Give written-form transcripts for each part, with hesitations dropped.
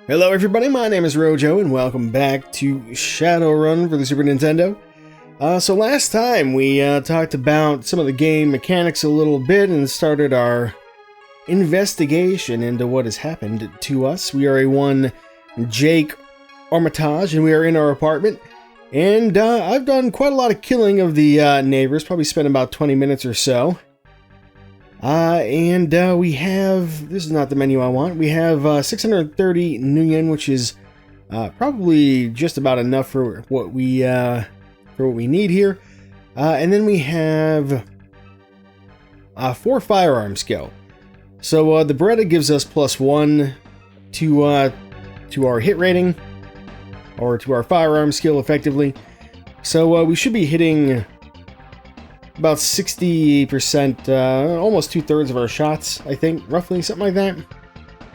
Hello everybody, my name is Rojo and welcome back to Shadowrun for the Super Nintendo. So last time we talked about some of the game mechanics a little bit and started our investigation into what has happened to us. We are a one Jake Armitage and we are in our apartment. And I've done quite a lot of killing of the neighbors, probably spent about 20 minutes or so. We have, this is not the menu I want, we have 630 nuyen, which is probably just about enough for what we need here. And then we have 4 firearm skill. So the Beretta gives us +1 to our hit rating, or to our firearm skill effectively. So we should be hitting about 60%, almost 2/3 of our shots, I think, roughly, something like that,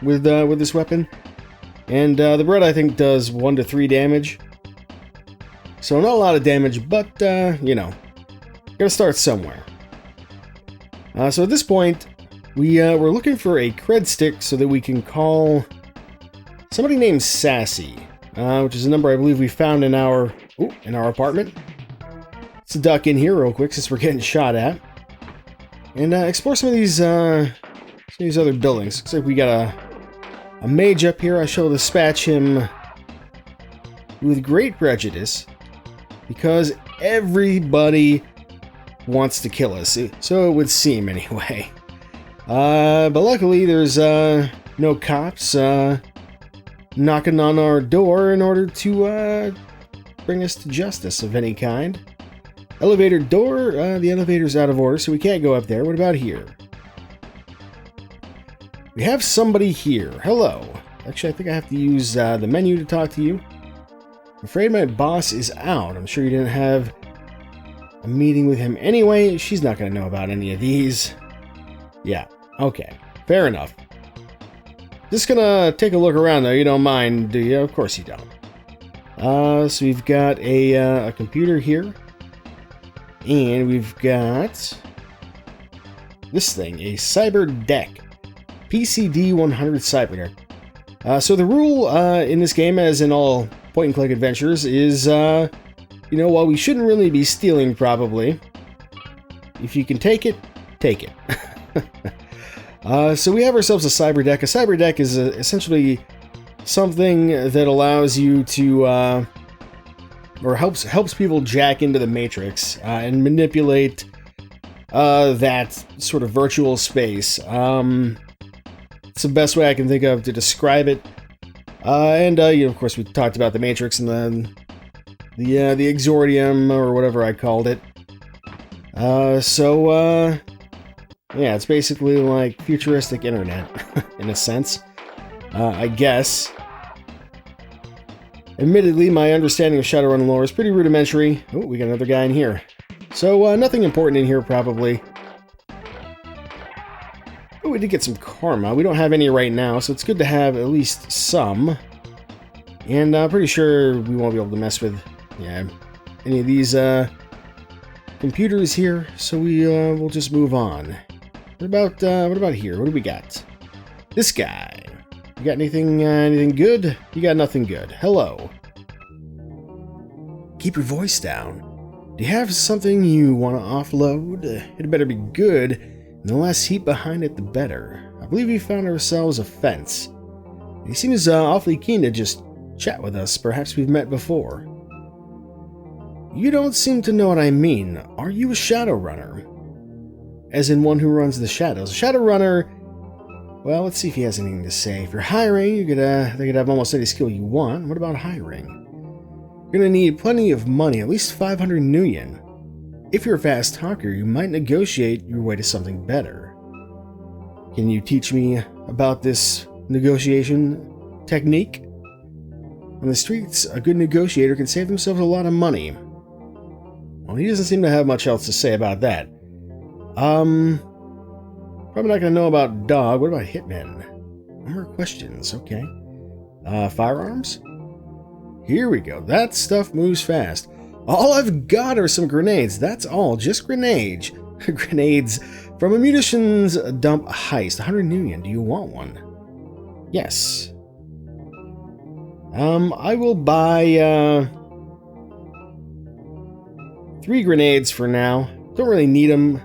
with this weapon. And the Beretta, I think, does 1 to 3 damage. So not a lot of damage, but, you know, gotta start somewhere. So at this point, we're looking for a cred stick so that we can call somebody named Sassy, which is a number I believe we found in our apartment. Let's duck in here real quick since we're getting shot at, and explore some of these other buildings. Looks like we got a mage up here. I shall dispatch him with great prejudice because everybody wants to kill us, so it would seem anyway. But luckily there's no cops knocking on our door in order to bring us to justice of any kind. Elevator door, the elevator's out of order, so we can't go up there. What about here? We have somebody here. Hello. Actually, I think I have to use the menu to talk to you. I'm afraid my boss is out. I'm sure you didn't have a meeting with him anyway. She's not going to know about any of these. Yeah, okay. Fair enough. Just gonna take a look around, though. You don't mind, do you? Of course you don't. So we've got a computer here. And we've got this thing, a cyber deck, PCD 100 cyber deck. So the rule in this game, as in all point-and-click adventures, is, you know, while we shouldn't really be stealing, probably, if you can take it, take it. So we have ourselves a cyber deck. A cyber deck is essentially something that allows you to or helps people jack into the Matrix and manipulate that sort of virtual space. It's the best way I can think of to describe it. You know, of course, we talked about the Matrix and the Exordium, or whatever I called it. Yeah, it's basically like futuristic internet, in a sense, I guess. Admittedly, my understanding of Shadowrun lore is pretty rudimentary. Oh, we got another guy in here. So, nothing important in here, probably. Oh, we did get some karma. We don't have any right now, so it's good to have at least some. And I'm pretty sure we won't be able to mess with, yeah, any of these computers here, so we'll just move on. What about here? What do we got? This guy. You got anything good? You got nothing good. Hello. Keep your voice down. Do you have something you want to offload? It better be good, and the less heat behind it, the better. I believe we found ourselves a fence. He seems awfully keen to just chat with us. Perhaps we've met before. You don't seem to know what I mean. Are you a Shadowrunner? As in one who runs the shadows. Shadowrunner. Well, let's see if he has anything to say. If you're hiring, they could have almost any skill you want. What about hiring? You're gonna need plenty of money, at least 500 nuyen. If you're a fast talker, you might negotiate your way to something better. Can you teach me about this negotiation technique? On the streets, a good negotiator can save themselves a lot of money. Well, he doesn't seem to have much else to say about that. Probably not going to know about dog. What about hitmen? More questions. Okay. Firearms? Here we go. That stuff moves fast. All I've got are some grenades. That's all. Just grenades. Grenades from a munitions dump heist. 100 nuyen. Do you want one? Yes. I will buy 3 grenades for now. Don't really need them.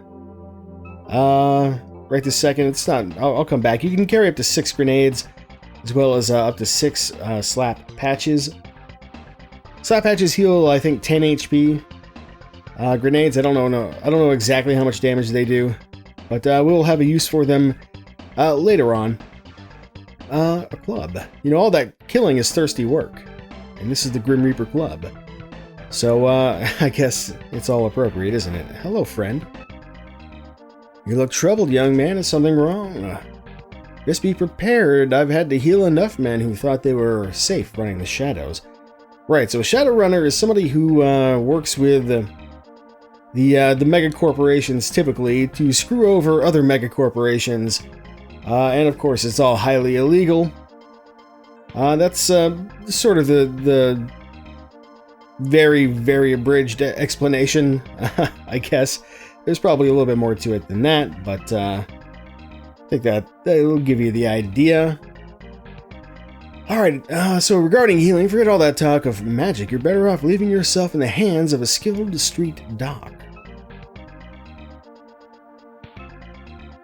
Right this second. It's not. I'll come back. You can carry up to 6 grenades, as well as up to 6 slap patches. Slap patches heal, I think, 10 HP. Grenades, I don't know exactly how much damage they do, but we'll have a use for them later on. A club. You know, all that killing is thirsty work, and this is the Grim Reaper Club. So, I guess it's all appropriate, isn't it? Hello, friend. You look troubled, young man. Is something wrong? Just be prepared. I've had to heal enough men who thought they were safe running the shadows. Right, so a Shadowrunner is somebody who works with the mega corporations, typically, to screw over other mega corporations. And of course, it's all highly illegal. That's sort of the very, very abridged explanation, I guess. There's probably a little bit more to it than that, but I think that will give you the idea. Alright, so regarding healing, forget all that talk of magic. You're better off leaving yourself in the hands of a skilled street doc.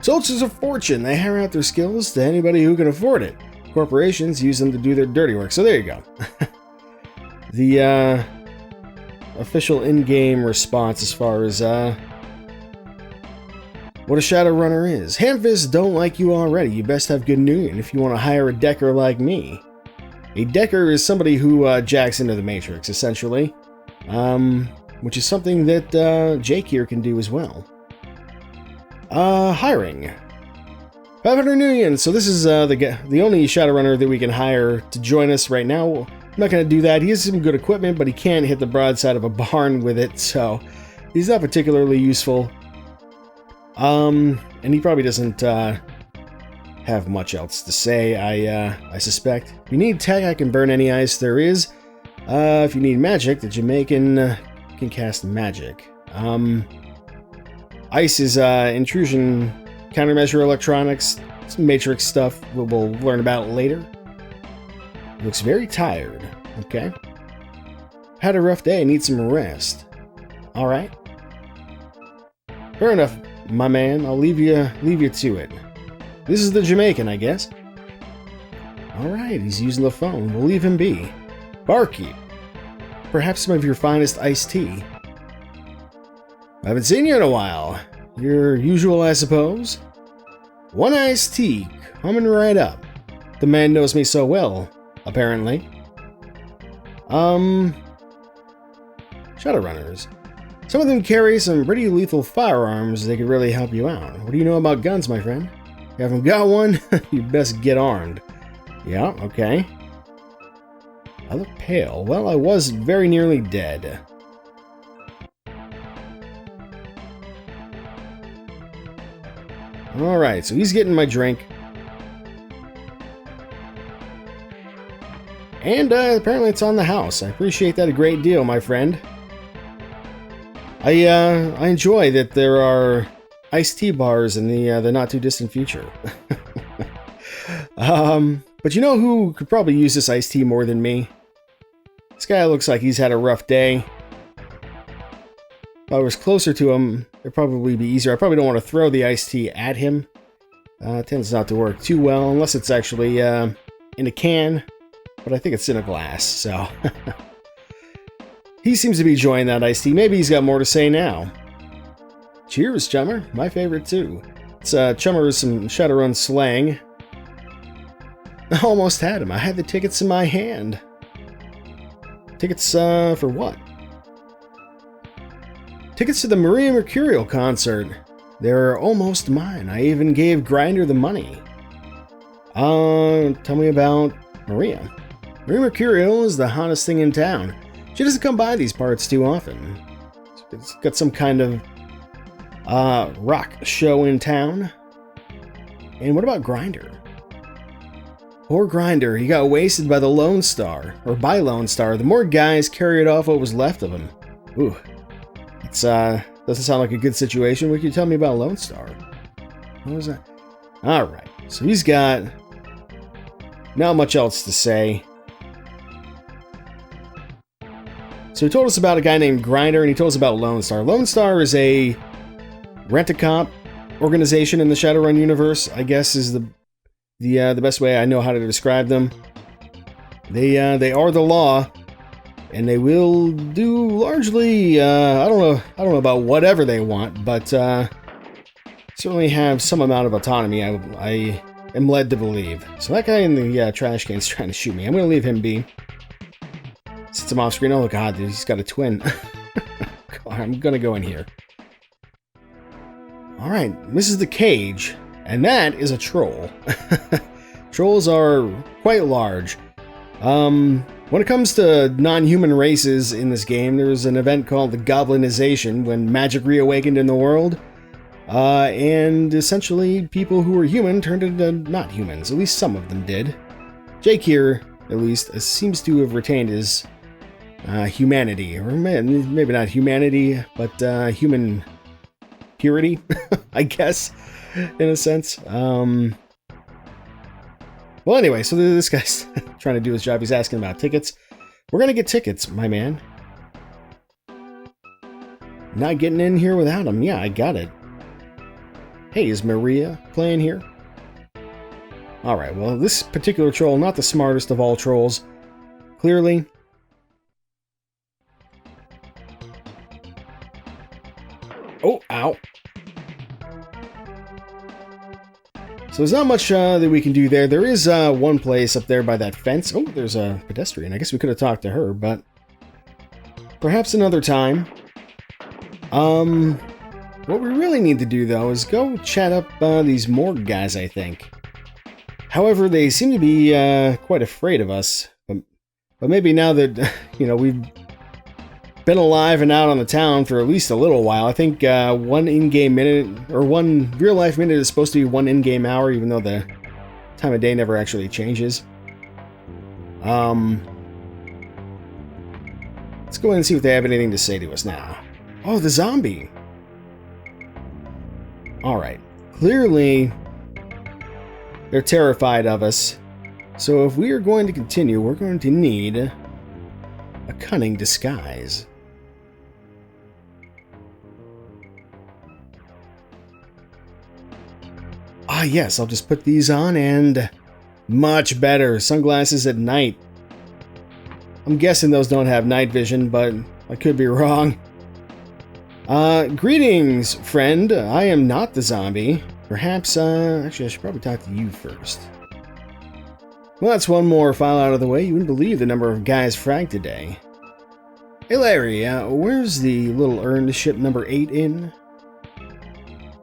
Soldiers of fortune, they hire out their skills to anybody who can afford it. Corporations use them to do their dirty work, so there you go. The official in-game response as far as what a Shadowrunner is. Hamfists don't like you already. You best have good news if you want to hire a decker like me. A decker is somebody who jacks into the Matrix, essentially, which is something that Jake here can do as well. Hiring. 500 million. So this is the only Shadowrunner that we can hire to join us right now. I'm not going to do that. He has some good equipment, but he can't hit the broadside of a barn with it, so he's not particularly useful. And he probably doesn't have much else to say, I suspect. If you need tech, I can burn any ice there is. If you need magic, the Jamaican can cast magic. Ice is intrusion, countermeasure electronics, some matrix stuff we'll learn about later. Looks very tired. Okay. Had a rough day, need some rest. Alright. Fair enough, my man. I'll leave you to it. This is the Jamaican, I guess. Alright, he's using the phone. We'll leave him be. Barkeep. Perhaps some of your finest iced tea. I haven't seen you in a while. Your usual, I suppose? One iced tea, coming right up. The man knows me so well, apparently. Shadowrunners. Some of them carry some pretty lethal firearms that could really help you out. What do you know about guns, my friend? You haven't got one? You best get armed. Yeah, okay. I look pale. Well, I was very nearly dead. Alright, so he's getting my drink. And apparently it's on the house. I appreciate that a great deal, my friend. I enjoy that there are iced tea bars in the not-too-distant future. But you know who could probably use this iced tea more than me? This guy looks like he's had a rough day. If I was closer to him, it'd probably be easier. I probably don't want to throw the iced tea at him. It tends not to work too well, unless it's actually in a can. But I think it's in a glass, so... He seems to be enjoying that iced tea. Maybe he's got more to say now. Cheers, chummer. My favorite, too. It's chummer is some Shadowrun slang. I almost had him. I had the tickets in my hand. Tickets, for what? Tickets to the Maria Mercurial concert. They're almost mine. I even gave Grinder the money. Tell me about Maria. Maria Mercurial is the hottest thing in town. She doesn't come by these parts too often. It's got some kind of rock show in town. And what about Grinder? Poor Grinder, he got wasted by the Lone Star, or by Lone Star. The more guys carried off what was left of him. Ooh, it's doesn't sound like a good situation. What can you tell me about Lone Star? What was that? All right, so he's got not much else to say. So he told us about a guy named Grinder, and he told us about Lone Star. Lone Star is a rent-a-cop organization in the Shadowrun universe, I guess is the best way I know how to describe them. They are the law, and they will do largely I don't know about whatever they want, but certainly have some amount of autonomy. I am led to believe. So that guy in the trash can is trying to shoot me. I'm going to leave him be. Sits him off screen. Oh god, dude, he's got a twin. I'm going to go in here. Alright, this is the cage, and that is a troll. Trolls are quite large. When it comes to non-human races in this game, there's an event called the Goblinization, when magic reawakened in the world. And essentially, people who were human turned into not humans. At least some of them did. Jake here, at least, seems to have retained his humanity. Or maybe not humanity, but human purity, I guess, in a sense. Well, anyway, so this guy's trying to do his job. He's asking about tickets. We're going to get tickets, my man. Not getting in here without him. Yeah, I got it. Hey, is Maria playing here? Alright, well, this particular troll, not the smartest of all trolls. Clearly. Oh, ow. So there's not much that we can do there. There is one place up there by that fence. Oh, there's a pedestrian. I guess we could have talked to her, but perhaps another time. What we really need to do, though, is go chat up these morgue guys, I think. However, they seem to be quite afraid of us. But maybe now that, we've been alive and out on the town for at least a little while. I think one in-game minute, or one real-life minute is supposed to be one in-game hour, even though the time of day never actually changes. Let's go ahead and see if they have anything to say to us now. Oh, the zombie! Alright. Clearly, they're terrified of us. So if we are going to continue, we're going to need a cunning disguise. Ah, yes, I'll just put these on and much better. Sunglasses at night. I'm guessing those don't have night vision, but I could be wrong. Greetings, friend. I am not the zombie. Perhaps, actually, I should probably talk to you first. Well, that's one more file out of the way. You wouldn't believe the number of guys fragged today. Hey, Larry, where's the little urn to ship number 8 in?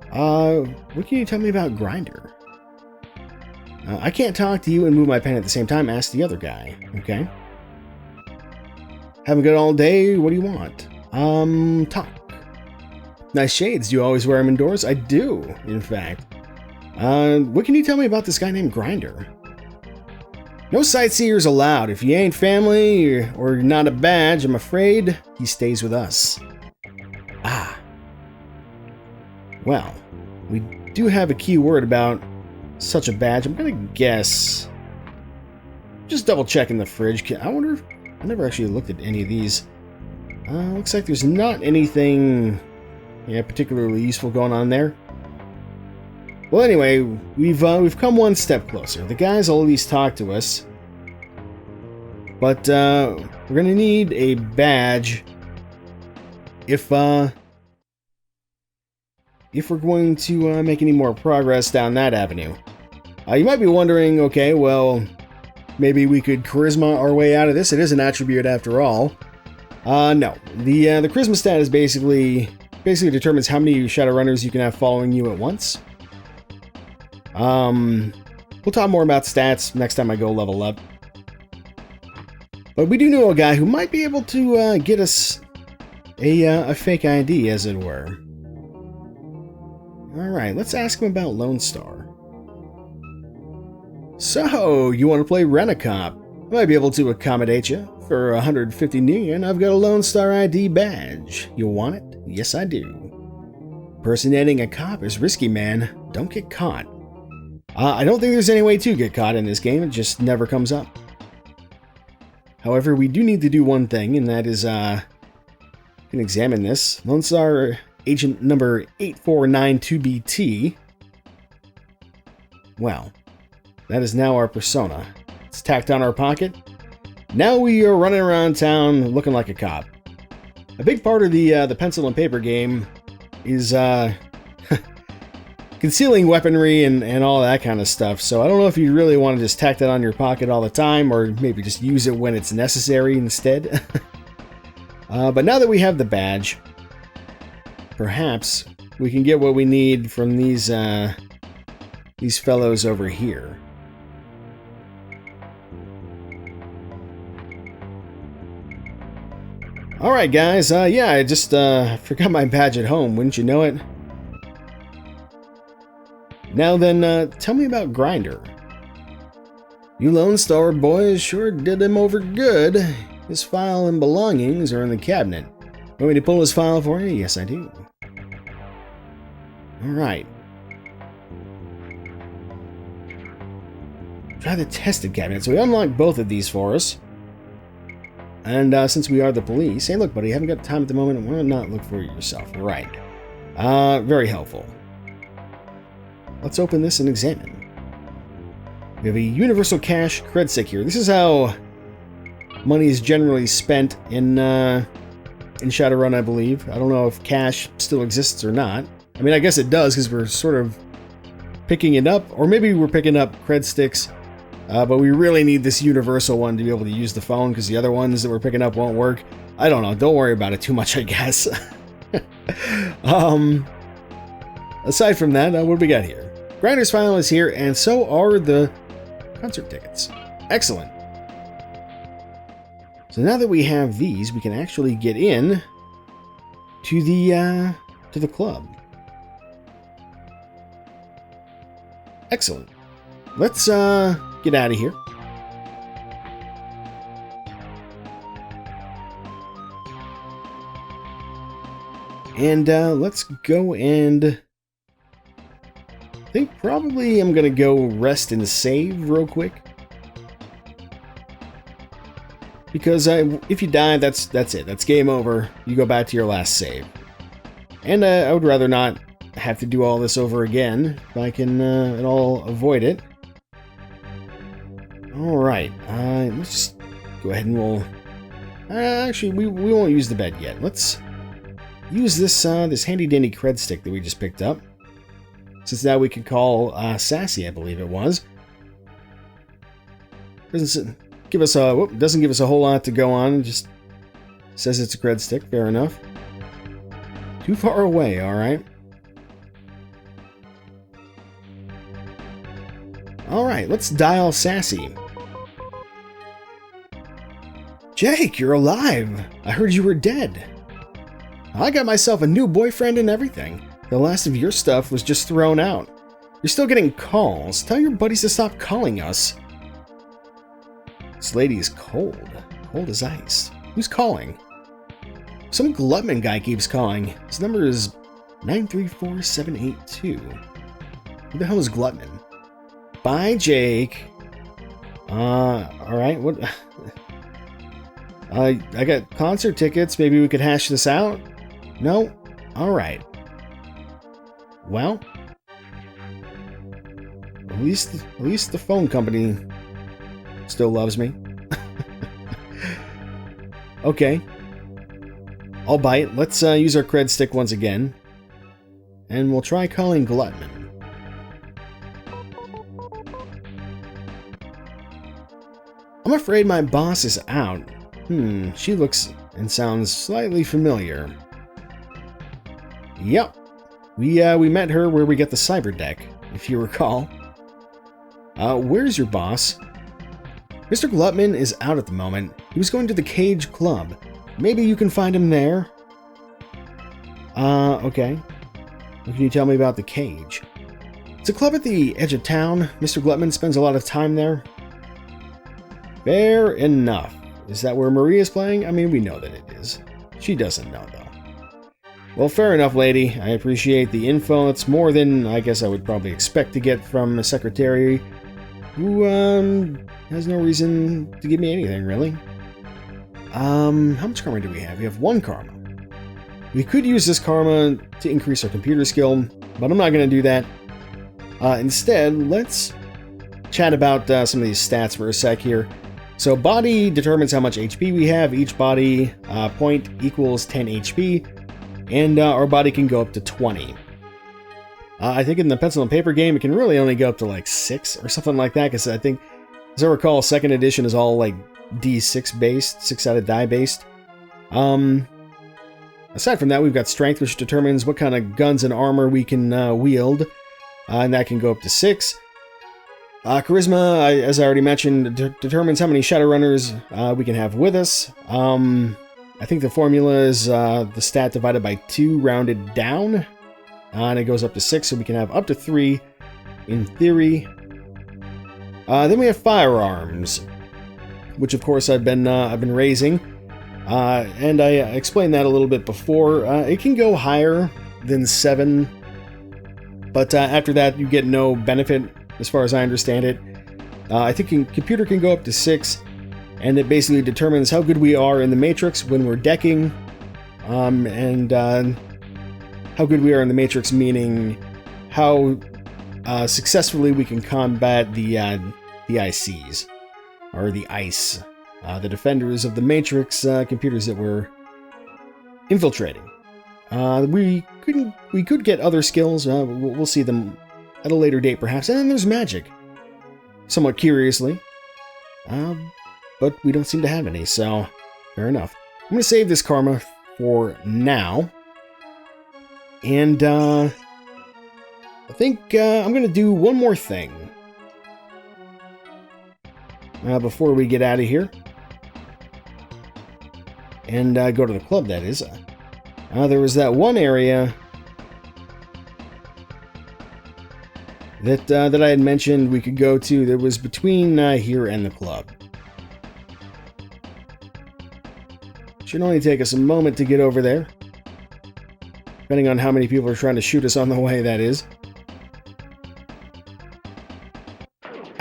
What can you tell me about Grinder? I can't talk to you and move my pen at the same time. Ask the other guy, okay? Having good all day? What do you want? Talk. Nice shades. Do you always wear them indoors? I do, in fact. What can you tell me about this guy named Grinder? No sightseers allowed. If you ain't family or not a badge, I'm afraid he stays with us. Ah. Well, we do have a key word about such a badge. I'm gonna guess. Just double checking the fridge. I wonder if I never actually looked at any of these. Looks like there's not anything particularly useful going on there. Well, anyway, we've come one step closer. The guys will at least talk to us, but we're gonna need a badge if we're going to make any more progress down that avenue. You might be wondering, okay, well, maybe we could charisma our way out of this. It is an attribute after all. No, the charisma stat is basically determines how many Shadowrunners you can have following you at once. We'll talk more about stats next time I go level up. But we do know a guy who might be able to get us a fake ID, as it were. Alright, let's ask him about Lone Star. So, you want to play Rent-A-Cop? I might be able to accommodate you. For 150 Nuyen, I've got a Lone Star ID badge. You want it? Yes, I do. Impersonating a cop is risky, man. Don't get caught. I don't think there's any way to get caught in this game. It just never comes up. However, we do need to do one thing, and that is, we can examine this. Lone Star Agent number 8492BT. Well, that is now our persona. It's tacked on our pocket. Now we are running around town looking like a cop. A big part of the pencil and paper game is concealing weaponry and all that kind of stuff. So I don't know if you really want to just tack that on your pocket all the time, or maybe just use it when it's necessary instead. But now that we have the badge, perhaps we can get what we need from these fellows over here. Alright guys, yeah, I just forgot my badge at home, wouldn't you know it? Now then, tell me about Grinder. You Lone Star boys sure did him over good. His file and belongings are in the cabinet. Want me to pull his file for you? Yes, I do. Alright. Try the tested cabinet. So we unlocked both of these for us. And since we are the police... Hey, look, buddy, you haven't got time at the moment. Why not look for it yourself? Right. Very helpful. Let's open this and examine. We have a universal cash cred stick here. This is how money is generally spent in Shadowrun, I believe. I don't know if cash still exists or not. I mean, I guess it does, because we're sort of picking it up. Or maybe we're picking up cred sticks, but we really need this universal one to be able to use the phone, because the other ones that we're picking up won't work. I don't know. Don't worry about it too much, I guess. Aside from that, what do we got here? Grinder's file is here, and so are the concert tickets. Excellent. So now that we have these, we can actually get in to the club. Excellent. Let's get out of here. And let's go and... I think probably I'm gonna go rest and save real quick. Because if you die, that's it. That's game over. You go back to your last save. And I would rather not have to do all this over again if I can at all avoid it. Alright, let's just go ahead and we'll... actually, we won't use the bed yet. Let's use this this handy-dandy cred stick that we just picked up. Since now we can call Sassy, I believe it was. Doesn't give us a whole lot to go on. It just says it's a cred stick. Fair enough. Too far away. All right. All right. Let's dial Sassy. Jake, you're alive. I heard you were dead. I got myself a new boyfriend and everything. The last of your stuff was just thrown out. You're still getting calls. Tell your buddies to stop calling us. This lady is cold. Cold as ice. Who's calling? Some Glutman guy keeps calling. His number is 934782. Who the hell is Glutman? Bye, Jake. Alright, what... I got concert tickets. Maybe we could hash this out? No? Alright. Well, at least the phone company still loves me. Okay. I'll bite. Let's use our cred stick once again. And we'll try calling Glutman. I'm afraid my boss is out. She looks and sounds slightly familiar. Yep. We met her where we get the cyber deck, if you recall. Where's your boss? Mr. Glutman is out at the moment. He was going to the Cage Club. Maybe you can find him there? Okay. What can you tell me about the Cage? It's a club at the edge of town. Mr. Glutman spends a lot of time there. Fair enough. Is that where Maria's playing? I mean, we know that it is. She doesn't know, though. Well, fair enough, lady. I appreciate the info. It's more than I guess I would probably expect to get from a secretary who, has no reason to give me anything, really. How much karma do we have? We have 1 karma. We could use this karma to increase our computer skill, but I'm not going to do that. Instead, let's chat about some of these stats for a sec here. So body determines how much HP we have. Each body point equals 10 HP, and our body can go up to 20. I think in the pencil and paper game, it can really only go up to like 6 or something like that, because I think, as I recall, 2nd edition is all like D6 based, 6-sided die based. Aside from that, we've got strength, which determines what kind of guns and armor we can wield, and that can go up to 6. Charisma, as I already mentioned, determines how many Shadowrunners we can have with us. I think the formula is the stat divided by 2 rounded down, and it goes up to 6, so we can have up to 3 in theory. Then we have firearms, which of course I've been raising, and I explained that a little bit before. It can go higher than 7, but after that you get no benefit, as far as I understand it. I think computer can go up to 6, and it basically determines how good we are in the Matrix when we're decking, and how good we are in the Matrix, meaning how successfully we can combat the ICs, or the ICE, the defenders of the Matrix computers that we're infiltrating. We could get other skills. We'll see them at a later date, perhaps. And then there's magic, somewhat curiously, but we don't seem to have any, so fair enough. I'm going to save this karma for now, and I think I'm going to do one more thing before we get out of here and go to the club, that is. There was that one area that I had mentioned we could go to that was between here and the club. Should only take us a moment to get over there, depending on how many people are trying to shoot us on the way, that is.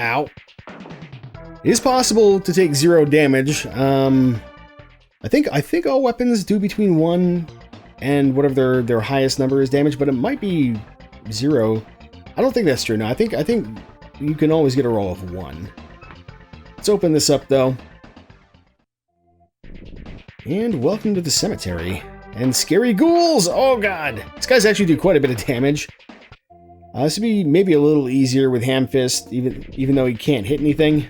Ow. It is possible to take 0 damage. I think all weapons do between 1 and whatever their highest number is damage, but it might be 0. I don't think that's true. No, I think you can always get a roll of 1. Let's open this up, though. And welcome to the cemetery. And scary ghouls! Oh god! These guys actually do quite a bit of damage. This would be maybe a little easier with Ham Fist, even though he can't hit anything.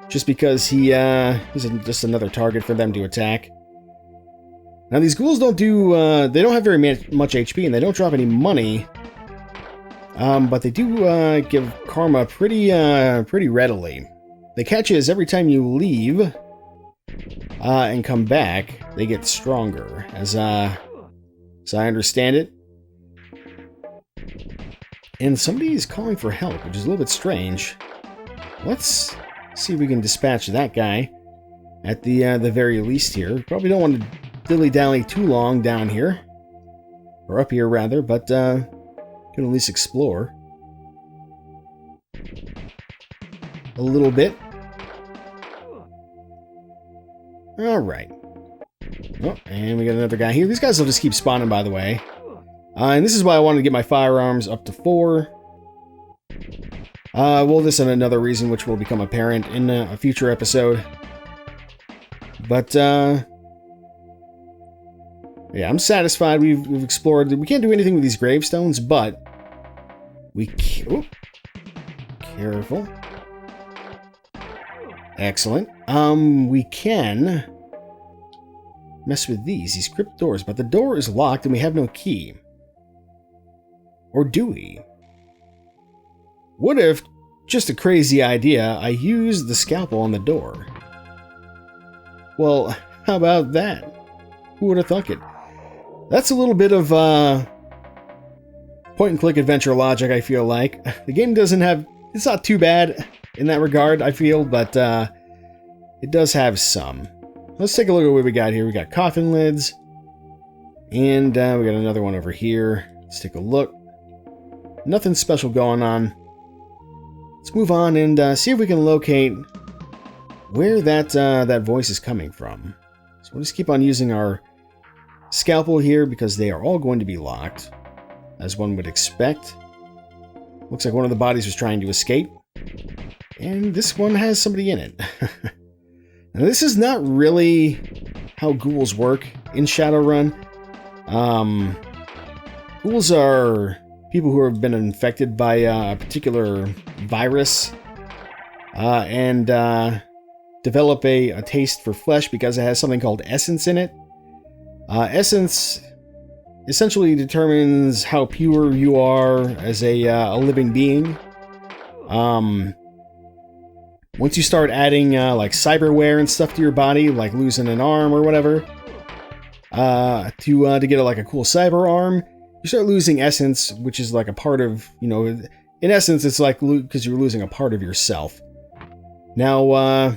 Just because he's just another target for them to attack. Now these ghouls don't do, they don't have very much HP, and they don't drop any money. But they do give karma pretty readily. The catch is every time you leave and come back, they get stronger, as I understand it. And somebody's calling for help, which is a little bit strange. Let's see if we can dispatch that guy at the very least here. Probably don't want to dilly-dally too long down here, or up here rather, but can at least explore a little bit. Alright. Oh, and we got another guy here. These guys will just keep spawning, by the way. And this is why I wanted to get my firearms up to 4. Well, this is another reason which will become apparent in a future episode. But, yeah, I'm satisfied. We've explored. We can't do anything with these gravestones, but we can... Oh, careful. Excellent. We can mess with these crypt doors, but the door is locked and we have no key. Or do we? What if, just a crazy idea, I use the scalpel on the door? Well, how about that? Who would have thunk it? That's a little bit of point-and-click adventure logic, I feel like. The game doesn't have... It's not too bad in that regard, I feel, but it does have some. Let's take a look at what we got here. We got coffin lids, and we got another one over here. Let's take a look. Nothing special going on. Let's move on and see if we can locate where that voice is coming from. So we'll just keep on using our scalpel here because they are all going to be locked, as one would expect. Looks like one of the bodies was trying to escape, and this one has somebody in it. Now, this is not really how ghouls work in Shadowrun. Ghouls are people who have been infected by a particular virus and develop a taste for flesh because it has something called essence in it. Essence essentially determines how pure you are as a living being. Once you start adding like cyberware and stuff to your body, like losing an arm or whatever, to get like a cool cyber arm, you start losing essence, which is like a part of, in essence, it's like because you're losing a part of yourself. Now,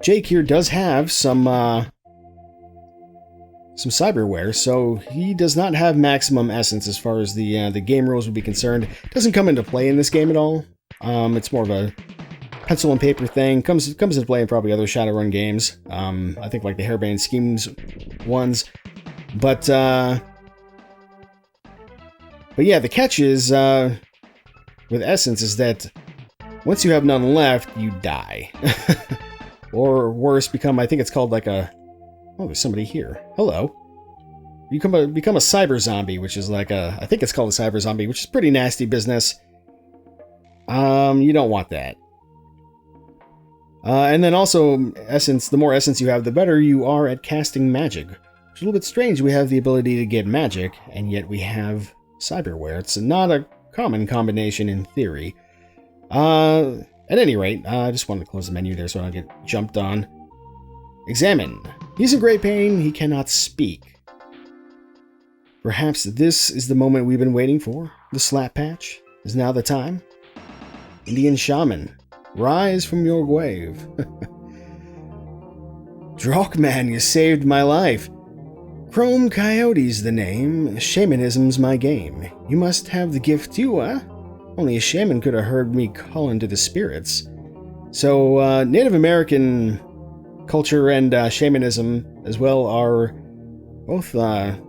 Jake here does have some cyberware, so he does not have maximum essence as far as the game rules would be concerned. It doesn't come into play in this game at all. It's more of a pencil and paper thing. Comes into play in probably other Shadowrun games. I think like the Hairbane Schemes ones. But yeah, the catch is with essence is that once you have none left, you die. Or worse, become, I think it's called like a... Oh, there's somebody here. Hello. You become a cyber zombie, which is like a... I think it's called a cyber zombie, which is pretty nasty business. You don't want that. And then also, essence, the more essence you have, the better you are at casting magic. Which is a little bit strange. We have the ability to get magic, and yet we have cyberware. It's not a common combination in theory. At any rate, I just wanted to close the menu there so I don't get jumped on. Examine. He's in great pain. He cannot speak. Perhaps this is the moment we've been waiting for. The slap patch. Is now the time. Indian shaman. Rise from your grave. Drawkman, you saved my life. Chrome Coyote's the name. Shamanism's my game. You must have the gift too, huh? Only a shaman could have heard me calling to the spirits. So, Native American culture and shamanism as well are both, I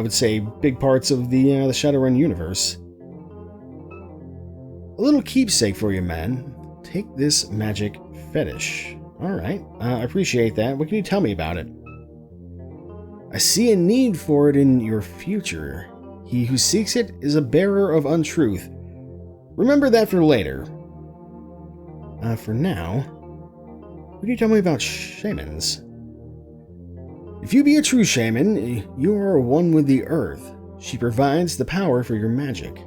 would say, big parts of the Shadowrun universe. A little keepsake for you, man. Take this magic fetish. Alright, I appreciate that. What can you tell me about it? I see a need for it in your future. He who seeks it is a bearer of untruth. Remember that for later. For now, what can you tell me about shamans? If you be a true shaman, you are one with the earth. She provides the power for your magic.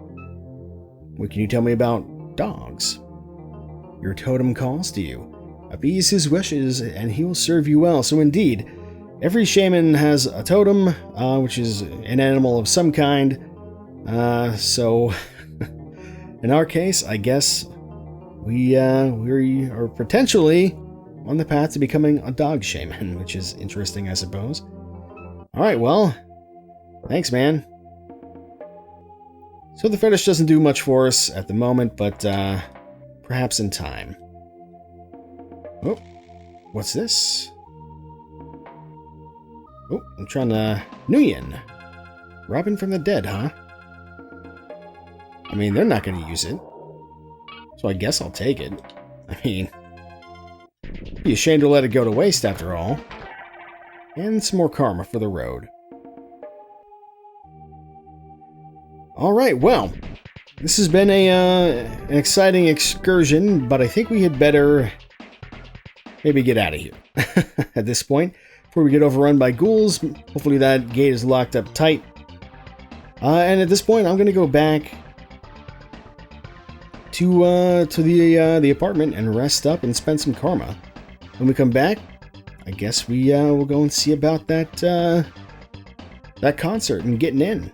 What can you tell me about dogs? Your totem calls to you. Appease his wishes, and he will serve you well. So indeed, every shaman has a totem, which is an animal of some kind. So, in our case, I guess we are potentially on the path to becoming a dog shaman, which is interesting, I suppose. Alright, well, thanks, man. So the fetish doesn't do much for us at the moment, but perhaps in time. Oh, what's this? Oh, I'm trying to... Nuyen. Robin from the dead, huh? I mean, they're not going to use it. So I guess I'll take it. I mean... be ashamed to let it go to waste, after all. And some more karma for the road. Alright, well... this has been an exciting excursion, but I think we had better... maybe get out of here. At this point. Before we get overrun by ghouls. Hopefully that gate is locked up tight. And at this point, I'm going to go back to the apartment and rest up and spend some karma. When we come back, I guess we will go and see about that concert and getting in.